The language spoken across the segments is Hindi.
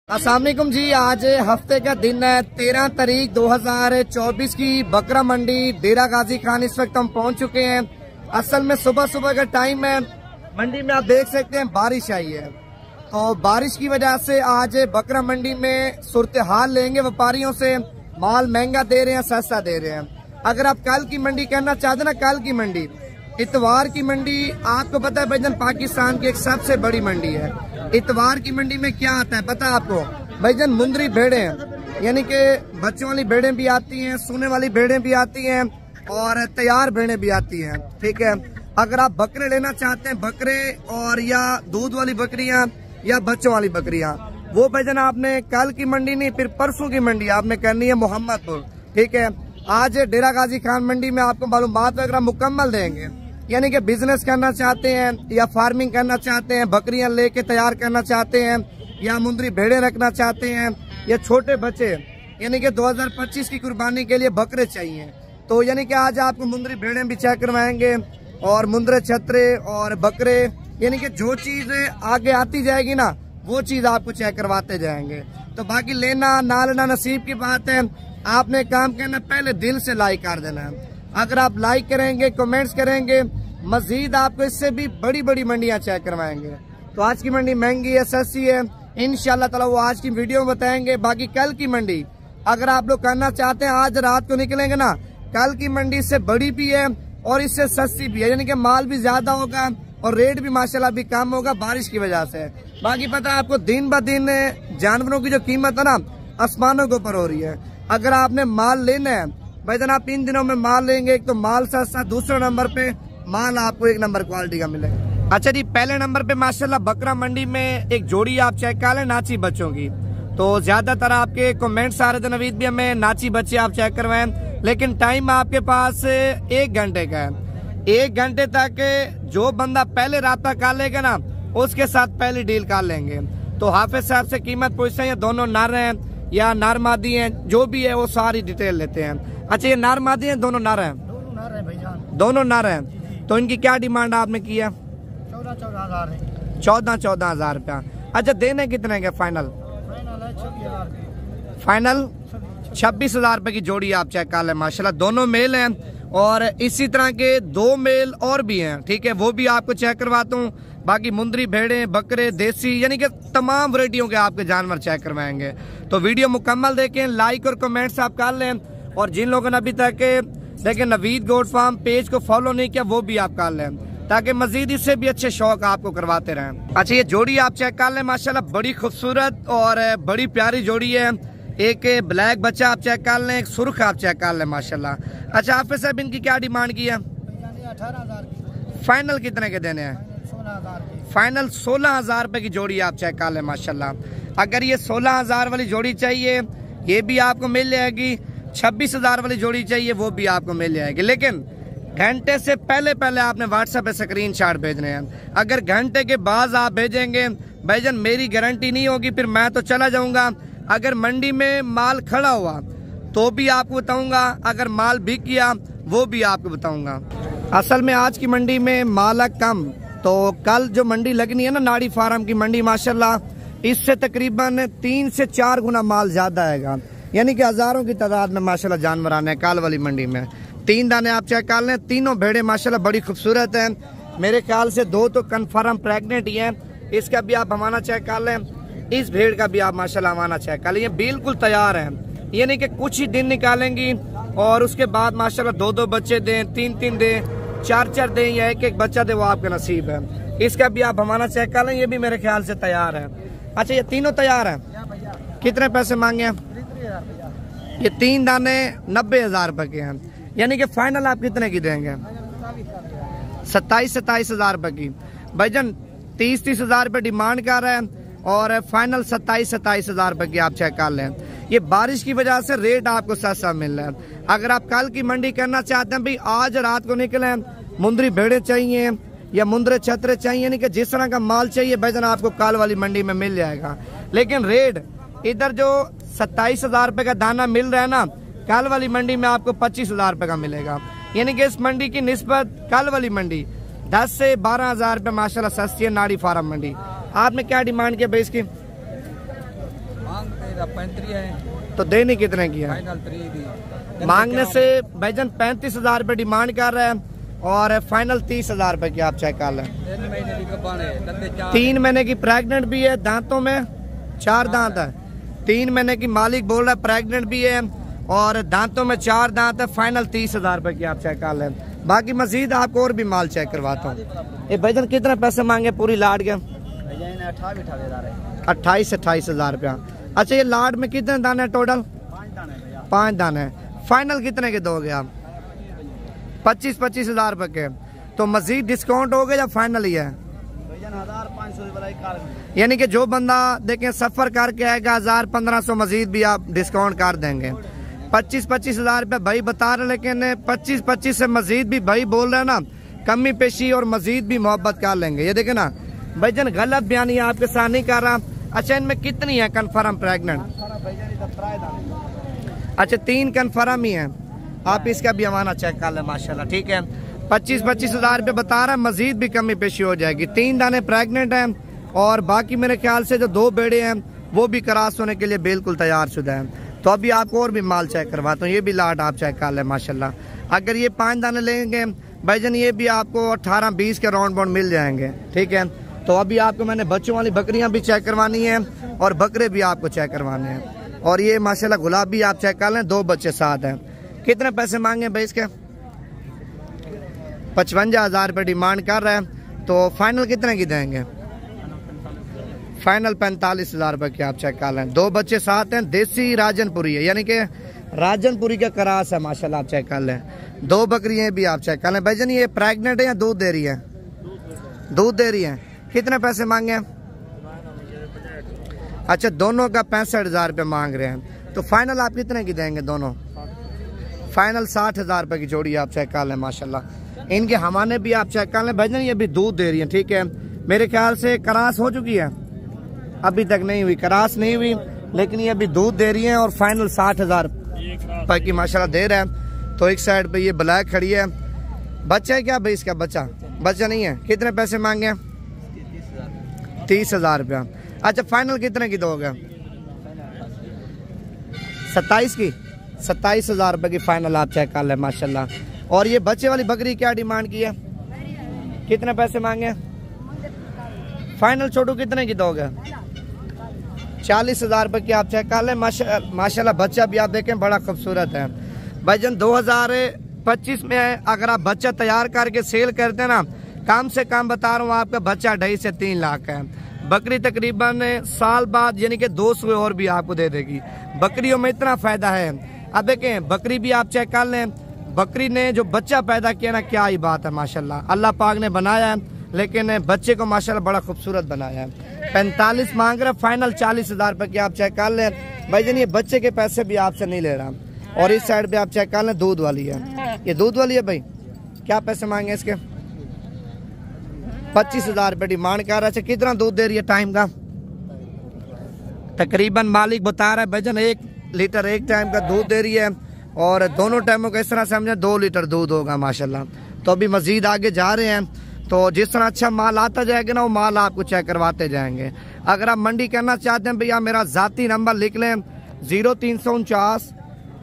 अस्सलाम वालेकुम जी। आज हफ्ते का दिन है 13 तारीख 2024 की। बकरा मंडी डेरा गाजी खान इस वक्त हम पहुंच चुके हैं। असल में सुबह सुबह का टाइम है। मंडी में आप देख सकते हैं बारिश आई है, तो बारिश की वजह से आज बकरा मंडी में सूरत हाल लेंगे व्यापारियों से। माल महंगा दे रहे हैं, सस्ता दे रहे हैं। अगर आप कल की मंडी कहना चाहते ना, कल की मंडी इतवार की मंडी, आपको पता है भाईजान पाकिस्तान की एक सबसे बड़ी मंडी है। इतवार की मंडी में क्या आता है पता है आपको भाईजान? मुंदरी भेड़े हैं, यानी कि बच्चों वाली भेड़ें भी आती हैं, सोने वाली भेड़ें भी आती हैं और तैयार भेड़ें भी आती हैं। ठीक है, अगर आप बकरे लेना चाहते हैं, बकरे और या दूध वाली बकरियां या बच्चों वाली बकरियां, वो भाईजान आपने कल की मंडी नहीं, फिर परसों की मंडी आपने करनी है मोहम्मदपुर। ठीक है, आज डेरा गाजी खान मंडी में आपको मालूमात वगैरह मुकम्मल देंगे। यानी कि बिजनेस करना चाहते हैं या फार्मिंग करना चाहते हैं, बकरियां लेके तैयार करना चाहते हैं या मुंदरी भेड़े रखना चाहते हैं, या छोटे बच्चे यानी कि 2025 की कुर्बानी के लिए बकरे चाहिए, तो यानी कि आज आपको मुंदरी भेड़े भी चेक करवाएंगे और मुंदरे छतरे और बकरे, यानी कि जो चीज आगे आती जाएगी ना वो चीज आपको चेक करवाते जाएंगे। तो बाकी लेना ना लेना नसीब की बात है। आपने काम करना, पहले दिल से लाइक कर देना है। अगर आप लाइक करेंगे, कमेंट्स करेंगे, मजीद आपको इससे भी बड़ी बड़ी मंडियां चेक करवाएंगे। तो आज की मंडी महंगी है, सस्ती है, इंशाल्लाह ताला वो आज की वीडियो में बताएंगे। बाकी कल की मंडी अगर आप लोग करना चाहते हैं, आज रात को निकलेंगे ना, कल की मंडी इससे बड़ी भी है और इससे सस्ती भी है, यानी कि माल भी ज्यादा होगा और रेट भी माशाल्लाह भी कम होगा बारिश की वजह से। बाकी पता है आपको, दिन ब दिन जानवरों की जो कीमत है ना आसमानों के ऊपर हो रही है। अगर आपने माल लेना है भाईजान, आप 3 दिनों में माल लेंगे, एक तो माल सस्ता, दूसरे नंबर पे माल आपको 1 नंबर क्वालिटी का मिलेगा। अच्छा जी, पहले नंबर पे माशाल्लाह बकरा मंडी में एक जोड़ी आप चेक कर लें नाची बच्चों की। तो ज्यादातर आपके कमेंट्स आ रहे थे नवीद भी हमें नाची बच्चे आप चेक करवाएं, लेकिन टाइम आपके पास 1 घंटे का है। 1 घंटे तक जो बंदा पहले राब्ता कर लेगा ना, उसके साथ पहली डील कर लेंगे। तो हाफिज साहब से कीमत पूछते हैं, दोनों नर हैं या नार मादी हैं, जो भी है वो सारी डिटेल लेते हैं। अच्छा, ये नार मादी हैं, दोनों नर हैं? दोनों नर हैं भैया, दोनों नर हैं। तो इनकी क्या डिमांड आपने की है? 14,000 रुपया। अच्छा, देने कितने के फाइनल? फाइनल 26,000 रुपए की जोड़ी आप चेक कर लें। माशाल्लाह दोनों मेल हैं और इसी तरह के 2 मेल और भी हैं। ठीक है, वो भी आपको चेक करवाता हूँ। बाकी मुंदरी भेड़े, बकरे, देसी, यानी कि तमाम वैरायटियों के आपके जानवर चेक करवाएंगे। तो वीडियो मुकम्मल देखें, लाइक और कमेंट्स आप कर लें, और जिन लोगों ने अभी तक देखें नवीद गोट फार्म पेज को फॉलो नहीं किया वो भी आप कर लें, ताकि मजीद इससे भी अच्छे शौक आपको करवाते रहें। अच्छा, ये जोड़ी आप चेक कर लें, माशाल्लाह बड़ी खूबसूरत और बड़ी प्यारी जोड़ी है। एक ब्लैक बच्चा आप चेक कर लें, एक सुर्ख आप चेक कर लें माशाल्लाह। अच्छा हाफिज साहब, इनकी क्या डिमांड की है? 18,000 की। फाइनल कितने के देने हैं? 16,000 की। फाइनल 16,000 रुपए की जोड़ी आप चेक कर लें माशाल्लाह। अगर ये 16,000 वाली जोड़ी चाहिए ये भी आपको मिल जाएगी, 26,000 वाली जोड़ी चाहिए वो भी आपको मिल जाएगी, लेकिन घंटे से पहले पहले आपने व्हाट्सएप पे स्क्रीनशॉट भेजने हैं। अगर घंटे के बाद आप भेजेंगे भाईजान, मेरी गारंटी नहीं होगी, फिर मैं तो चला जाऊंगा। अगर मंडी में माल खड़ा हुआ तो भी आपको बताऊंगा, अगर माल बिक गया वो भी आपको बताऊंगा। असल में आज की मंडी में माल है कम, तो कल जो मंडी लगनी है ना नाड़ी फार्म की मंडी, माशाल्लाह इससे तकरीबन 3 से 4 गुना माल ज्यादा आएगा, यानी कि हजारों की तादाद में माशाल्लाह जानवर आने हैं कल वाली मंडी में। 3 दाने आप चेक कर लें, तीनों भेड़े माशाल्लाह बड़ी खूबसूरत हैं। मेरे ख्याल से 2 तो कन्फर्म प्रेग्नेंट ही हैं। इसका भी आप हमारा चेक कर लें, इस भेड़ का भी आप माशाल्लाह हमारा चेक कर लें, ये बिल्कुल तैयार हैं। ये नहीं कि कुछ ही दिन निकालेंगी और उसके बाद माशाल्लाह 2-2 बच्चे दें, 3-3 दें, 4-4 दें या 1-1 बच्चा दे, वो आपका नसीब है। इसका भी आप हमारा चेक कर लें, ये भी मेरे ख्याल से तैयार है। अच्छा, ये तीनों तैयार हैं। कितने पैसे मांगे हैं? ये 3 दाने 90,000 रुपए के हैं, यानी कि फाइनल आप कितने की देंगे? 27,000 रुपए की। भाईजान 30,000 रुपए डिमांड कर रहे हैं और फाइनल 27,000 रुपए की आप चेक कर लें। ये बारिश की वजह से रेट आपको सस्ता मिल रहा है। अगर आप कल की मंडी करना चाहते हैं, भाई आज रात को निकले, मुंदरी भेड़े चाहिए या मुंदरे छतरे चाहिए, यानी कि जिस तरह का माल चाहिए भाईजान आपको कल वाली मंडी में मिल जाएगा। लेकिन रेट इधर जो 27,000 रुपए का दाना मिल रहा है ना, कल वाली मंडी में आपको 25,000 रुपए का मिलेगा, यानी कि इस मंडी की निस्बत कल वाली मंडी 10 से 12,000 रुपए माशाल्लाह सस्ती है नाड़ी फार्म मंडी। आपने क्या डिमांड किया भाई इसकी? तो देनी कितने की है? मांगने से भाईजान 35,000 रुपये डिमांड कर रहे हैं और फाइनल 30,000 रुपये की आप चेक कर लें। 3 महीने की प्रेग्नेंट भी है, दांतों में 4 दांत है। 3 महीने की मालिक बोल रहा है, प्रेग्नेंट भी है और दांतों में 4 दांत है। फाइनल 30,000 रुपये की आप चेक कर लें। बाकी मजीद आपको और भी माल चेक करवाता हूँ। ये भाईजान कितने पैसे मांगे पूरी लाड के? 28,000 रुपया। अच्छा, ये लाड में कितने दाने टोटल? 5 दाने। फाइनल कितने के दोगे आप? 25,000 रुपए के। तो मजीद डिस्काउंट हो गया या फाइनल ही है? 1,500 यानी कि जो बंदा देखें सफर करके आएगा 1,000-1,500 मजीद भी आप डिस्काउंट कर देंगे। 25,000 रुपये भाई बता रहे, लेकिन 25,000 से मजीद भी भाई बोल रहे हैं ना, कमी पेशी और मजीद भी मोहब्बत कर लेंगे। ये देखे ना भाईजान, गलत बयानी आपके साथ नहीं कर रहा। अच्छा, इनमें कितनी है कन्फर्म प्रेग्नेंट? अच्छा, 3 कन्फर्म ही है। आप इसका भी हमारा चेक कर लें माशाल्लाह। ठीक है, 25,000 रुपये बता रहा है, मजीद भी कमी पेशी हो जाएगी। 3 दाने प्रेग्नेंट हैं और बाकी मेरे ख्याल से जो 2 बेड़े हैं वो भी क्रॉस होने के लिए बिल्कुल तैयार शुदा है। तो अभी आपको और भी माल चेक करवाता हूँ। ये भी लाट आप चेक कर लें माशाल्लाह। अगर ये 5 दाने लेंगे भाईजान, ये भी आपको 18-20 के राउंड बाउंड मिल जाएंगे। ठीक है, तो अभी आपको मैंने बच्चों वाली बकरियां भी चेक करवानी है और बकरे भी आपको चेक करवाने हैं। और ये माशाल्लाह गुलाबी आप चेक कर लें, 2 बच्चे साथ हैं। कितने पैसे मांगे भाई इसके? 55,000 रुपये डिमांड कर रहे हैं। तो फाइनल कितने की देंगे? फाइनल 45,000 रुपये की आप चेक कर लें। 2 बच्चे साथ हैं, देसी राजनपुरी है, यानी कि राजनपुरी का करास है माशाल्लाह। आप चेक कर लें। 2 बकरियां भी आप चेक कर लें। भाईजान, ये प्रेग्नेंट है या दूध दे रही है? दूध दे रही है। कितने पैसे मांगे? अच्छा, दोनों का 65,000 रुपये मांग रहे हैं। तो फाइनल आप कितने की देंगे दोनों? फाइनल 60,000 रुपये की जोड़ी आप चेक कर लें माशाल्लाह। इनके हमारे भी आप चेक कर लें। भाईजान, ये भी दूध दे रही है। ठीक है, मेरे ख्याल से करास हो चुकी है, अभी तक नहीं हुई, करास नहीं हुई, लेकिन ये अभी दूध दे रही है और फाइनल 60,000 रुपये की माशाल्लाह दे रहे हैं। तो एक साइड पे ये ब्लैक खड़ी है। बच्चा है क्या भाई इसका? बच्चा नहीं है। कितने पैसे मांगे? 30,000 रुपया। अच्छा, फाइनल कितने की दोगे? 27 की? 27,000 रुपये की फाइनल आप चेक कर लें माशाल्लाह। और ये बच्चे वाली बकरी क्या डिमांड की है? कितने पैसे मांगे? फाइनल छोटू कितने की दोगे? 40,000 रुपये की आप चेक कर लें माशाल्लाह। बच्चा भी आप देखें बड़ा खूबसूरत है भाईजान। 2025 में अगर आप बच्चा तैयार करके सेल करते हैं ना, कम से कम बता रहा हूँ आपका बच्चा 2.5 से 3 लाख है। बकरी तकरीबन साल बाद यानी कि 2 सुए और भी आपको दे देगी। बकरियों में इतना फायदा है। अब देखें, बकरी भी आप चेक कर लें, बकरी ने जो बच्चा पैदा किया ना, क्या ही बात है माशाल्लाह। अल्लाह पाक ने बनाया है, लेकिन बच्चे को माशाल्लाह बड़ा खूबसूरत बनाया है। 45 मांग रहा, फाइनल 40,000 रुपये की आप चेक कर लें भाईजान। ये बच्चे के पैसे भी आपसे नहीं ले रहा। और इस साइड पे आप चेक कर लें, दूध वाली है। ये दूध वाली है भाई। क्या पैसे मांगे इसके? 25,000 रुपये डिमांड कर रहा है। कितना दूध दे रही है टाइम का? तकरीबन मालिक बता रहा है भाईजान 1 लीटर एक टाइम का दूध दे रही है। और दोनों टाइमों का इस तरह समझे 2 लीटर दूध होगा माशाल्लाह। तो अभी मजीद आगे जा रहे हैं, तो जिस तरह अच्छा माल आता जाएगा ना, वो माल आपको चेक करवाते जाएंगे। अगर आप मंडी करना चाहते हैं भैया, मेरा ज़ाती नंबर लिख लें 0349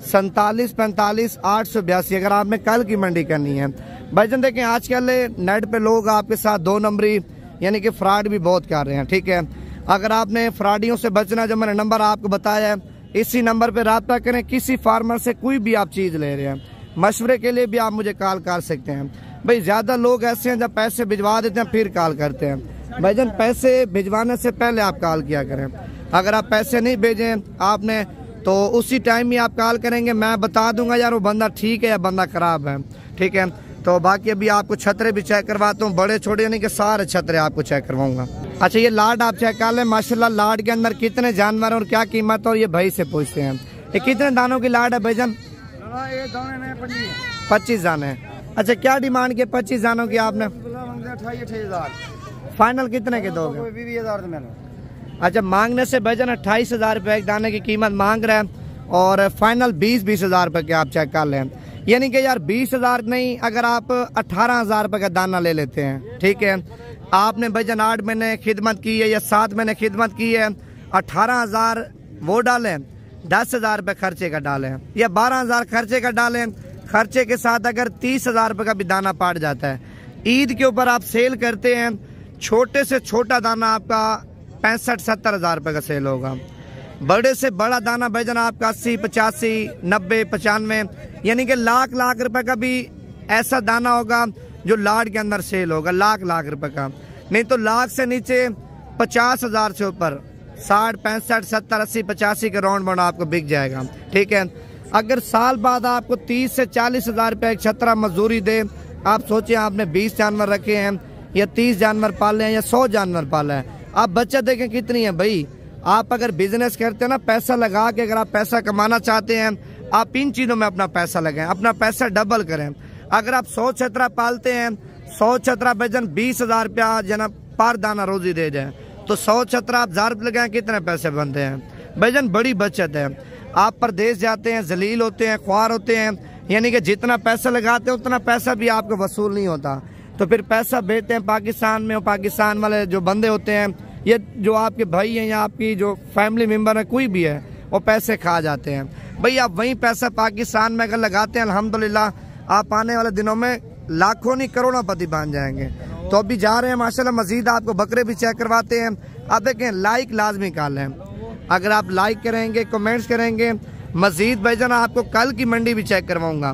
47 45 882। अगर आपने कल की मंडी करनी है भाईजान। देखें, आजकल नेट पे लोग आपके साथ 2 नंबरी यानी कि फ्रॉड भी बहुत कर रहे हैं। ठीक है, अगर आपने फ्रॉडियों से बचना, जो मैंने नंबर आपको बताया है, इसी नंबर पे राब्ता करें। किसी फार्मर से कोई भी आप चीज़ ले रहे हैं, मशवरे के लिए भी आप मुझे कॉल कर सकते हैं। भाई ज़्यादा लोग ऐसे हैं जब पैसे भिजवा देते हैं फिर कॉल करते हैं। भाईजान, पैसे भिजवाने से पहले आप कॉल किया करें। अगर आप पैसे नहीं भेजें आपने, तो उसी टाइम ही आप कॉल करेंगे, मैं बता दूंगा यार वो बंदा ठीक है या बंदा खराब है। ठीक है, तो बाकी अभी आपको छतरे भी चेक करवाता हूँ, बड़े छोटे यानी कि सारे छतरे आपको चेक करवाऊंगा। अच्छा, ये लाड आप चेक कर लें माशाल्लाह। लाड के अंदर कितने जानवर और क्या कीमत, और ये भाई से पूछते हैं। ये कितने दानों की लाड है भाईजान? 25 दाने। अच्छा, क्या डिमांड की 25 दानों की आपने? 28,000। फाइनल कितने के दोगे? 20,000। अच्छा, मांगने से भाईजान 28,000 रुपये एक दाने की कीमत मांग रहे हैं और फाइनल 20,000 रुपये के आप चेक कर लें। यानी कि यार 20,000 नहीं, अगर आप 18,000 रुपये का दाना ले लेते हैं। ठीक है, आपने भाईजान 8 महीने खिदमत की है या 7 महीने खिदमत की है, 18,000 वो डालें, 10,000 रुपये खर्चे का डालें, या 12,000 खर्चे का डालें। खर्चे के साथ अगर 30,000 रुपये का भी दाना पाट जाता है, ईद के ऊपर आप सेल करते हैं, छोटे से छोटा दाना आपका 65-70 हज़ार रुपये का सेल होगा। बड़े से बड़ा दाना भाईजान आपका 80, 85, 90, 95 यानी कि लाख रुपए का भी ऐसा दाना होगा जो लाड के अंदर सेल होगा, लाख रुपए का। नहीं तो लाख से नीचे 50,000 से ऊपर 60, 65, 70, 80, 85 के राउंड बाउंड आपको बिक जाएगा। ठीक है, अगर साल बाद आपको 30 से 40 हज़ार रुपये एक छतरा मजदूरी दे, आप सोचें आपने 20 जानवर रखे हैं या 30 जानवर पाले हैं या 100 जानवर पाला है, आप बचत देखें कितनी है भाई। आप अगर बिजनेस करते हैं ना, पैसा लगा के अगर आप पैसा कमाना चाहते हैं, आप इन चीज़ों में अपना पैसा लगाएं, अपना पैसा डबल करें। अगर आप 100 छतरा पालते हैं, 100 छतरा भाईजान 20,000 रुपया जना पर दाना रोजी दे जाए, तो 100 छतरा आप 1000 रुपये लगाएं, कितने पैसे बनते हैं भाईजान, बड़ी बचत है। आप परदेश जाते हैं, जलील होते हैं, ख्वार होते हैं, यानी कि जितना पैसा लगाते हैं उतना पैसा भी आपको वसूल नहीं होता, तो फिर पैसा भेजते हैं पाकिस्तान में, और पाकिस्तान वाले जो बंदे होते हैं, ये जो आपके भाई हैं या आपकी जो फैमिली मेम्बर है कोई भी है, वो पैसे खा जाते हैं। भाई आप वही पैसा पाकिस्तान में अगर लगाते हैं, अल्हम्दुलिल्लाह आप आने वाले दिनों में लाखों नहीं करोड़ोंपति बन जाएंगे। तो अभी जा रहे हैं माशाल्लाह, मजीद आपको बकरे भी चेक करवाते हैं। आप देखें, लाइक लाजमी कर लें, अगर आप लाइक करेंगे, कमेंट्स करेंगे, मजीद भाईजान आपको कल की मंडी भी चेक करवाऊंगा।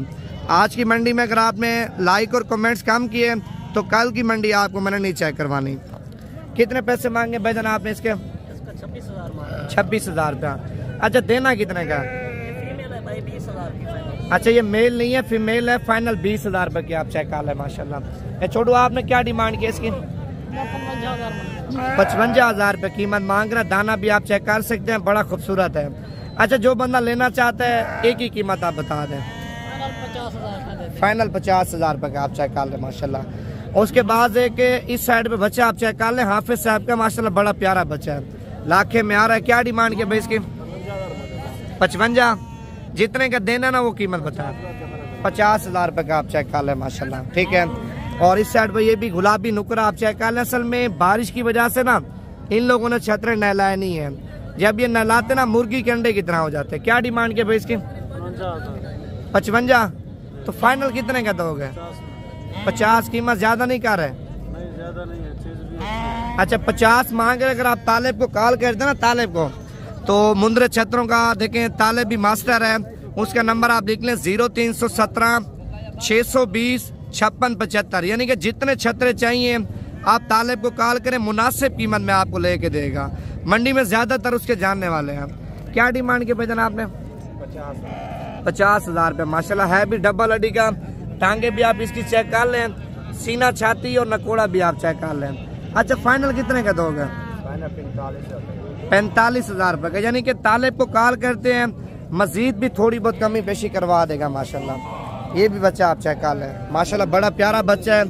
आज की मंडी में अगर आपने लाइक और कमेंट्स कम किए तो कल की मंडी आपको मैंने नहीं चेक करवानी। कितने पैसे मांगे भाईजान आपने इसके? 26,000 रुपया। अच्छा, देना कितने का? अच्छा, ये मेल नहीं है, फीमेल है, फाइनल 20,000 रुपये की आप चेक कर लें माशाल्लाह। छोड़ो, आपने क्या डिमांड की इसकी? 55,000 रुपये कीमत मांग रहा। दाना भी आप चेक कर सकते हैं, बड़ा खूबसूरत है। अच्छा, जो बंदा लेना चाहता है एक ही कीमत आप बता दें। फाइनल 50,000 रुपये का आप चेक कर लें माशाल्लाह। उसके बाद एक इस साइड पे बच्चा आप चेक कर लें, हाफिज साहब का माशाल्लाह बड़ा प्यारा बच्चा है, लाखे में आ रहा है। क्या डिमांड किया भाई इसकी? 55। जितने का देना ना वो कीमत बता। 50,000 रुपये का आप चेक कर लें माशाल्लाह। ठीक है, और इस साइड पे ये भी गुलाबी नुकरा आप चेक कर लें। असल में बारिश की वजह से ना इन लोगों ने छतरे नहलाए नहीं है, जब ये नहलाते ना मुर्गी के अंडे की तरह हो जाते। क्या डिमांड किया भाई इसकी? 55। तो फाइनल कितने का दोगे? 50। कीमत ज्यादा नहीं कर रहे? अच्छा, 50 मांग रहे। अगर आप तालिब को कॉल करते ना, तालिब को, तो मुंद्रे छतरों का देखें, तालिब भी मास्टर है, उसका नंबर आप लिख लें 0317 620 5675। यानी कि जितने छतरे चाहिए आप तालिब को कॉल करें, मुनासिब कीमत में आपको लेके देगा। मंडी में ज्यादातर उसके जानने वाले हैं। क्या डिमांड के भाईजान आपने? 50,000 रुपये माशाल्लाह। है भी डबल अडी का, टांगे भी आप इसकी चेक कर लें, सीना, छाती और नकोड़ा भी आप चेक कर लें। अच्छा, फाइनल कितने का दोगे? 45,000 रुपये का। यानी कि तालिब को कॉल करते हैं, मजीद भी थोड़ी बहुत कमी पेशी करवा देगा माशाल्लाह। ये भी बच्चा आप चेक कर लें माशाल्लाह, बड़ा प्यारा बच्चा है,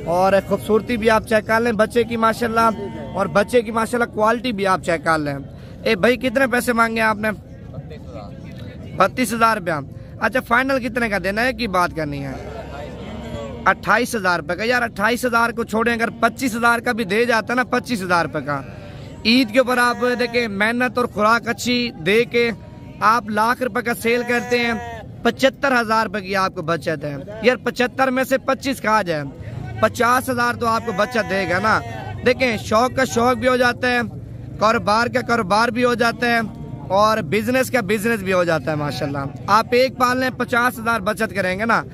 और खूबसूरती भी आप चेक कर लें बच्चे की माशाल्लाह, और बच्चे की माशाल्लाह क्वालिटी भी आप चेक कर लें। ए भाई, कितने पैसे मांगे आपने? 32,000 रुपया। अच्छा, फाइनल कितने का देना है की बात करनी है? 28,000 रुपये का। यार 28,000 को छोड़े, अगर 25,000 का भी दे जाता ना, 25,000 रुपये का ईद के ऊपर आप देखें, मेहनत और खुराक अच्छी दे के आप लाख रुपए का सेल करते हैं, 75,000 रुपये की आपको बचत है। यार 75 में से 25 खा जाए, 50,000 तो आपको बचत देगा ना। देखें, शौक का शौक भी हो जाता है, कारोबार का कारोबार भी हो जाता है, और बिजनेस का बिजनेस भी हो जाता है माशाल्लाह। आप एक पाल लें 50,000 बचत करेंगे ना,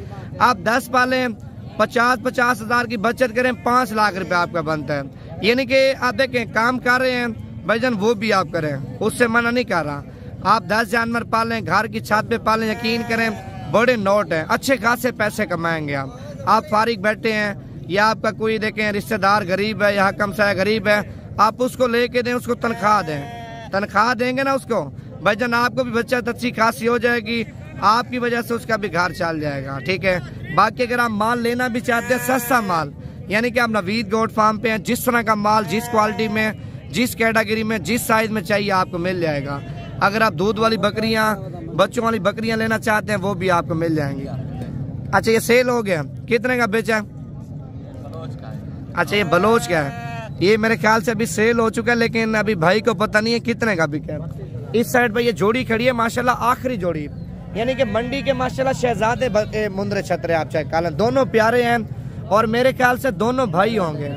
आप 10 पालें 50,000 की बचत करें, 5 लाख रुपए आपका बनता है। यानी कि आप देखें, काम कर रहे हैं भाईजान, वो भी आप करें, उससे मना नहीं कर रहा। आप 10 जानवर पालें, घर की छत पे पालें, यकीन करें बड़े नोट हैं, अच्छे खासे पैसे कमाएंगे आप फारिग बैठे हैं, या आपका कोई देखें रिश्तेदार गरीब है या हकम साहब गरीब है, आप उसको लेके दें, उसको तनख्वाह दें, तनख्वाह देंगे ना उसको भाईजान, आपको भी बचत अच्छी खासी हो जाएगी, आपकी वजह से उसका भी घर चल जाएगा। ठीक है, बाकी अगर आप माल लेना भी चाहते हैं, सस्ता माल, यानी कि आप नवीद गोट फार्म पे हैं, जिस तरह का माल, जिस क्वालिटी में, जिस कैटेगरी में, जिस साइज में चाहिए आपको मिल जाएगा। अगर आप दूध वाली बकरियां, बच्चों वाली बकरियां लेना चाहते हैं, वो भी आपको मिल जाएंगी। अच्छा, ये सेल हो गया, कितने का बेचा? अच्छा, ये बलोच का है, ये मेरे ख्याल से अभी सेल हो चुका है, लेकिन अभी भाई को पता नहीं है कितने का बिका है। इस साइड पे ये जोड़ी खड़ी है माशाल्लाह, आखिरी जोड़ी, यानी कि मंडी के माशाल्लाह शहजादे मुंदरे छतरे आप चेक कर लें। दोनों प्यारे हैं और मेरे ख्याल से दोनों भाई होंगे,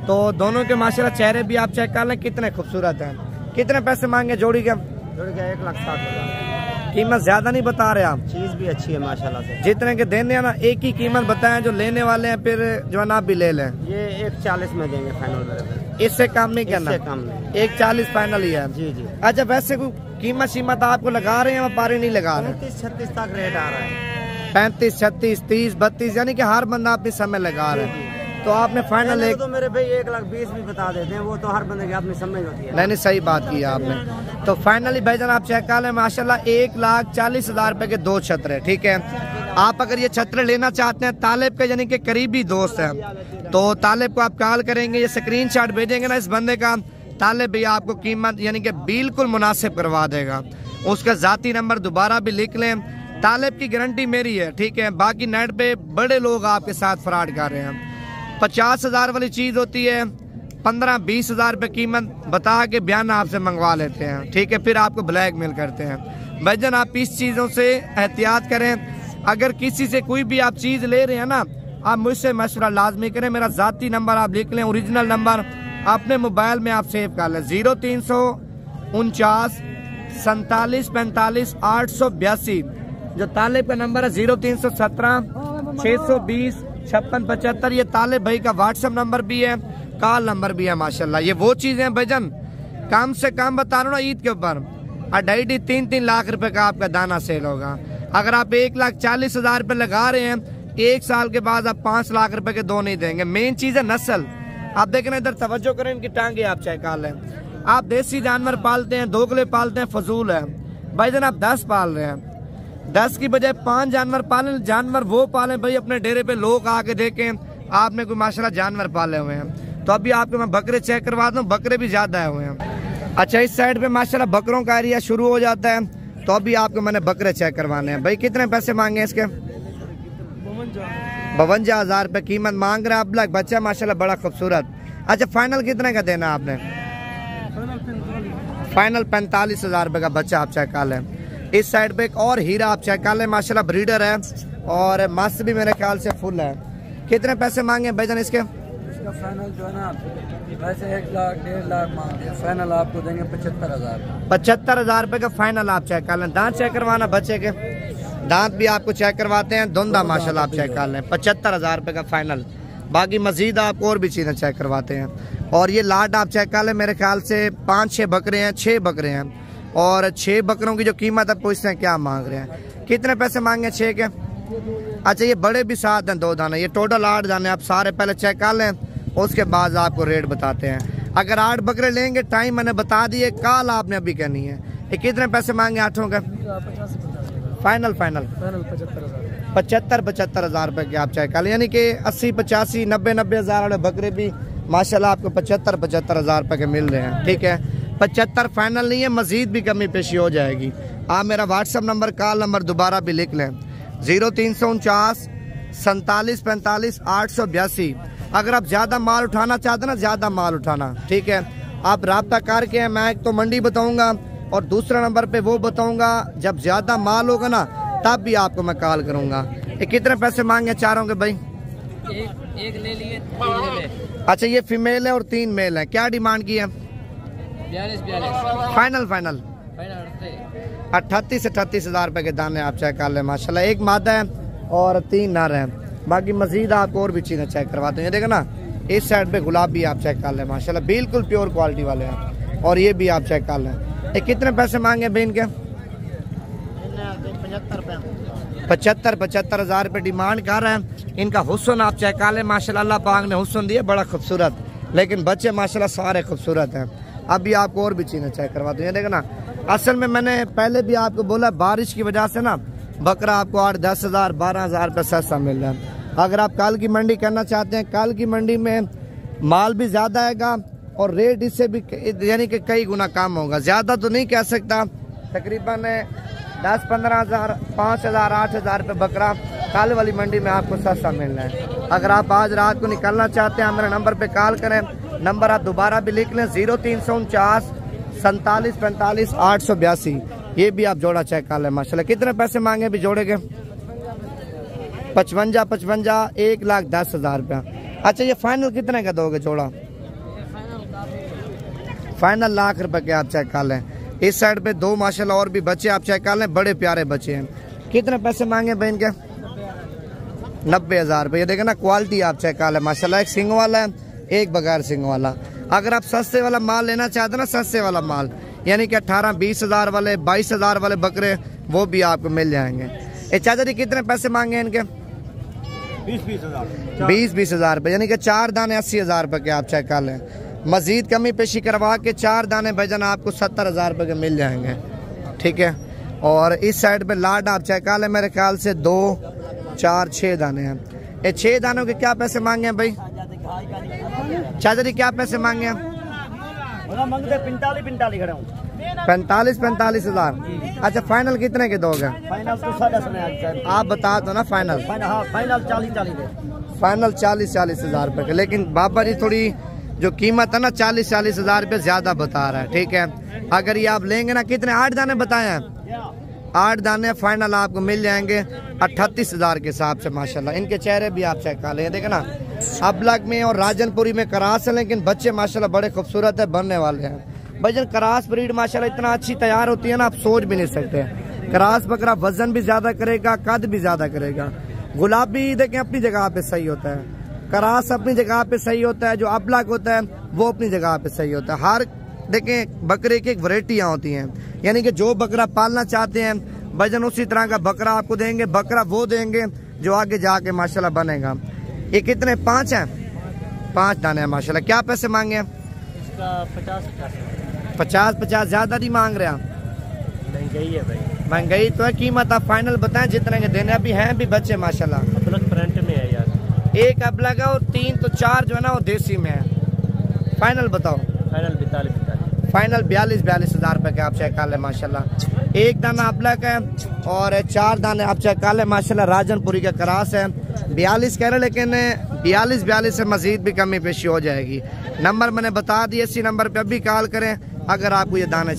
तो दोनों के माशाल्लाह चेहरे भी आप चेक कर लें कितने खूबसूरत हैं। कितने पैसे मांगे जोड़ी के? जोड़ी का 1,60,000। कीमत ज्यादा नहीं बता रहे आप? चीज भी अच्छी है माशाल्लाह से। जितने के देने हैं ना एक ही कीमत बताएं, जो लेने वाले हैं फिर जो है ना आप भी ले लें। ये 1,40 में देंगे फाइनल, इससे कम नहीं करना? इससे कम नहीं। 1,40 फाइनल ही है। जी जी। अच्छा, वैसे कोई कीमत शीमत आपको लगा रहे हैं, व्यापारी नहीं लगा रहे? 35-36 तक रेट आ रहा है। 35, 36, 30, 32, यानी कि हर बंदा अपने समय लगा रहे हैं। तो आपने फाइनल एक तो मेरे भाई 1,20,000 भी बता देते हैं, वो तो हर बंदे की अपनी समझ होती है। नहीं, सही बात की आपने। तो फाइनली भाईजान आप चेक कर लें माशाल्लाह 1,40,000 रुपए के 2 छतरे, ठीक है। आप अगर ये छतरे लेना चाहते हैं, तालिब के यानी कि करीबी दोस्त हैं, तो तालिब को आप कॉल करेंगे, ये स्क्रीनशॉट भेजेंगे ना इस बंदे का, तालिब भी आपको कीमत यानी कि बिल्कुल मुनासिब करवा देगा। उसका जाती नंबर दोबारा भी लिख लें, तालिब की गारंटी मेरी है, ठीक है। बाकी नेट पे बड़े लोग आपके साथ फ्रॉड कर रहे हैं। 50,000 वाली चीज होती है 15-20 हज़ार रुपये कीमत बता के बयान आपसे मंगवा लेते हैं, ठीक है, फिर आपको ब्लैकमेल करते हैं। भाईजान आप इस चीज़ों से एहतियात करें। अगर किसी से कोई भी आप चीज़ ले रहे हैं ना, आप मुझसे मशवरा लाजमी करें। मेरा ज़ाती नंबर आप लिख लें, ओरिजिनल नंबर अपने मोबाइल में आप सेव कर लें, 0349 47 45 882। जो तालिब का नंबर है 0317 620 56 75, ये तालिब भाई का व्हाट्सएप नंबर भी है, कॉल नंबर भी है माशाल्लाह। ये वो चीजें हैं भाईजान, कम से कम बता रहा हूँ ना, ईद के ऊपर 2.5-3 लाख रुपए का आपका दाना सेल होगा। अगर आप 1,40,000 रुपए लगा रहे हैं, 1 साल के बाद आप 5 लाख रुपए के 2 नहीं देंगे। मेन चीज है नस्ल। आप देखें ना, इधर तवज्जो करें, इनकी टांगे आप चेक कर लें। आप देसी जानवर पालते हैं, दोगले पालते हैं, फजूल है भाईजान। आप 10 पाल रहे हैं, 10 की बजाय 5 जानवर पालें। जानवर वो पालें भाई अपने डेरे पे लोग आके देखें आपने कोई माशाल्लाह जानवर पाले हुए हैं। तो अभी आपको मैं बकरे चेक करवा दूं, बकरे भी ज्यादा आए हुए हैं। अच्छा, इस साइड पे माशाल्लाह बकरों का एरिया शुरू हो जाता है, तो अभी आपको मैंने बकरे चेक करवाने हैं। भाई कितने पैसे मांगे इसके? 52,000 रुपए कीमत मांग रहे हैं। अब बच्चा माशाल्लाह बड़ा खूबसूरत। अच्छा, फाइनल कितने का देना आपने? फाइनल 45,000 रुपए का बच्चा आप चेक कर लें। इस साइड पे एक और हीरा आप चेक कर लें, माशाल्लाह ब्रीडर है और मस्त भी मेरे ख्याल से फुल है। कितने पैसे मांगे भाईजान इसके? इसका फाइनल जो है ना, वैसे 1 लाख 1.5 लाख मांगे, फाइनल आपको देंगे 75,000। 75,000 रुपए का फाइनल आप चेक कर लें। दांत चेक करवाना बच्चे के? दांत भी आपको चेक करवाते हैं, धुंधा माशाल्लाह आप चेक कर लें। 75,000 रुपए का फाइनल। बाकी मजीद आपको और भी चीजें चेक करवाते हैं। और ये लाट आप चेक कर लें, मेरे ख्याल से 5-6 बकरे हैं, 6 बकरे हैं, और 6 बकरों की जो कीमत है पूछते हैं क्या मांग रहे हैं। कितने पैसे मांगे 6 के? अच्छा, ये बड़े भी 7 हैं, 2 दाने, ये टोटल 8 दाने। आप सारे पहले चेक कर लें, उसके बाद आपको रेट बताते हैं। अगर 8 बकरे लेंगे, टाइम मैंने बता दिए, कॉल आपने अभी करनी है। ये कितने पैसे मांगे 8 के? फाइनल 75,000 रुपए के आप चेक कर लें। यानी कि 80, 85, 90 हज़ार वाले बकरे भी माशाल्लाह आपको 75,000 रुपए के मिल रहे हैं, ठीक है। 75 फाइनल नहीं है, मजीद भी कमी पेशी हो जाएगी। आप मेरा व्हाट्सएप नंबर, कॉल नंबर दोबारा भी लिख लें, 0349 47 45 882। अगर आप ज्यादा माल उठाना चाहते हैं ना, ज्यादा माल उठाना, ठीक है, आप राब्ता करके, मैं एक तो मंडी बताऊंगा और दूसरा नंबर पे वो बताऊंगा, जब ज्यादा माल होगा ना तब भी आपको मैं कॉल करूंगा। ये कितने पैसे मांगे चारों के भाई? एक ले लिए, 3 ले। अच्छा, ये फीमेल है और 3 मेल है। क्या डिमांड की है? 42। फाइनल 38 से 38 हज़ार रुपए के दाने आप चेक कर लें माशाल्लाह। एक मादा है और 3 नर हैं। बाकी मजीद आपको और भी चीजें चेक करवाते हैं। देखो ना, इस साइड पे गुलाब भी आप चेक कर लें माशाल्लाह, बिल्कुल प्योर क्वालिटी वाले हैं। और ये भी आप चेक कर लें। ये कितने पैसे मांगे भाई इनके? 75 हज़ार रुपये डिमांड कर रहे हैं। इनका हुस्न आप चेक कर लें माशाल्लाह, अल्लाह पाक ने हुस्न दिया बड़ा खूबसूरत, लेकिन बच्चे माशाल्लाह सारे खूबसूरत हैं। अभी आपको और भी चीजें चेक करवाते हैं। देखो ना, असल में मैंने पहले भी आपको बोला, बारिश की वजह से ना बकरा आपको 8-10 हज़ार 12 हज़ार रुपये सस्ता मिल रहा है। अगर आप कल की मंडी करना चाहते हैं, कल की मंडी में माल भी ज्यादा आएगा और रेट इससे भी यानी कि कई गुना कम होगा। ज्यादा तो नहीं कह सकता, तकरीबन 10-15 हज़ार 5 हज़ार 8 हज़ार रुपये बकरा कल वाली मंडी में आपको सस्ता मिल रहा है। अगर आप आज रात को निकलना चाहते हैं, मेरे नंबर पे कॉल करें। नंबर आप दोबारा भी लिख लें, 0349 47 45 882। ये भी आप जोड़ा चेक कर लें माशाल्लाह। कितने पैसे मांगे अभी जोड़े के? 55 55 1,10,000 रुपया। अच्छा ये फाइनल कितने का दोगे जोड़ा? फाइनल लाख रुपए के आप चेक कर लें। इस साइड पे दो माशाल्लाह और भी बच्चे आप चेक कर लें, बड़े प्यारे बच्चे हैं। कितने पैसे मांगे बहन के? 90,000 रुपये। ये देखें ना क्वालिटी आप चेक कर लें माशाल्लाह। एक सिंग वाला है, एक बगैर सिंग वाला। अगर आप सस्ते वाला माल लेना चाहते ना, सस्ते वाला माल यानी कि 18-20 हज़ार वाले 22 हज़ार वाले बकरे, वो भी आपको मिल जाएंगे। ये चाचा जी कितने पैसे मांगे इनके? 20-20 हज़ार रुपये, यानी कि 4 दाने 80,000 रुपये के आप चेक कर लें। मजीद कमी पेशी करवा के 4 दाने भजन आपको 70,000 रुपये के मिल जाएंगे। ठीक है। और इस साइड पे लाड आप चेक कर लें, मेरे ख्याल से 2 4 6 दाने हैं। ये 6 दानों के क्या पैसे मांगे हैं भाई? चाचा जी क्या पैसे मांगे हैं? 45 हज़ार। अच्छा फाइनल कितने के दोगे? फाइनल तो आप बता दो ना फाइनल। फाइनल 40 हज़ार रुपये के। लेकिन बाबा जी थोड़ी जो कीमत है ना 40 हज़ार रुपये ज्यादा बता रहा है। ठीक है। अगर ये आप लेंगे ना, कितने 8 दाने बताए हैं? 8 दाने फाइनल आपको मिल जाएंगे 38 हज़ार के हिसाब से माशाल्लाह। इनके चेहरे भी आप चेक कर लें, देखे ना अबलग में और राजनपुरी में करास है, लेकिन बच्चे माशाल्लाह बड़े खूबसूरत है, बनने वाले हैं। भजन करास ब्रीड माशाल्लाह इतना अच्छी तैयार होती है ना, आप सोच भी नहीं सकते। करास बकरा वजन भी ज्यादा करेगा, कद भी ज्यादा करेगा। गुलाबी देखें अपनी जगह पे सही होता है, करास अपनी जगह पे सही होता है, जो अबलग होता है वो अपनी जगह पे सही होता है। हर देखें बकरे की एक वैरायटियाँ होती हैं, यानी कि जो बकरा पालना चाहते हैं भजन उसी तरह का बकरा आपको देंगे। बकरा वो देंगे जो आगे जाके माशाल्लाह बनेगा। ये कितने? 5 हैं, 5 दाने हैं माशाल्लाह। क्या पैसे मांगे हैं? 50 ज्यादा नहीं मांग रहे? महंगाई है भाई, महंगाई तो है। कीमत आप फाइनल बताएं जितने के देने। अभी हैं भी बच्चे माशाल्लाह, अबलग फ्रंट में है यार। एक अबलग है और 3 तो 4 जो है ना वो देसी में है। फाइनल बताओ। फाइनल 42 फाइनल 42 हज़ार रुपए के आप चेक कर ले माशाल्लाह। एक दाना अबलग है और 4 दाने आप चेक कर ले माशाल्लाह। राजनपुरी का करास है। 42 कह रहे, लेकिन 42 से मजीद भी कमी पेशी हो जाएगी। नंबर मैंने बता दिया, इसी नंबर पे अभी कॉल करें अगर आपको ये दाने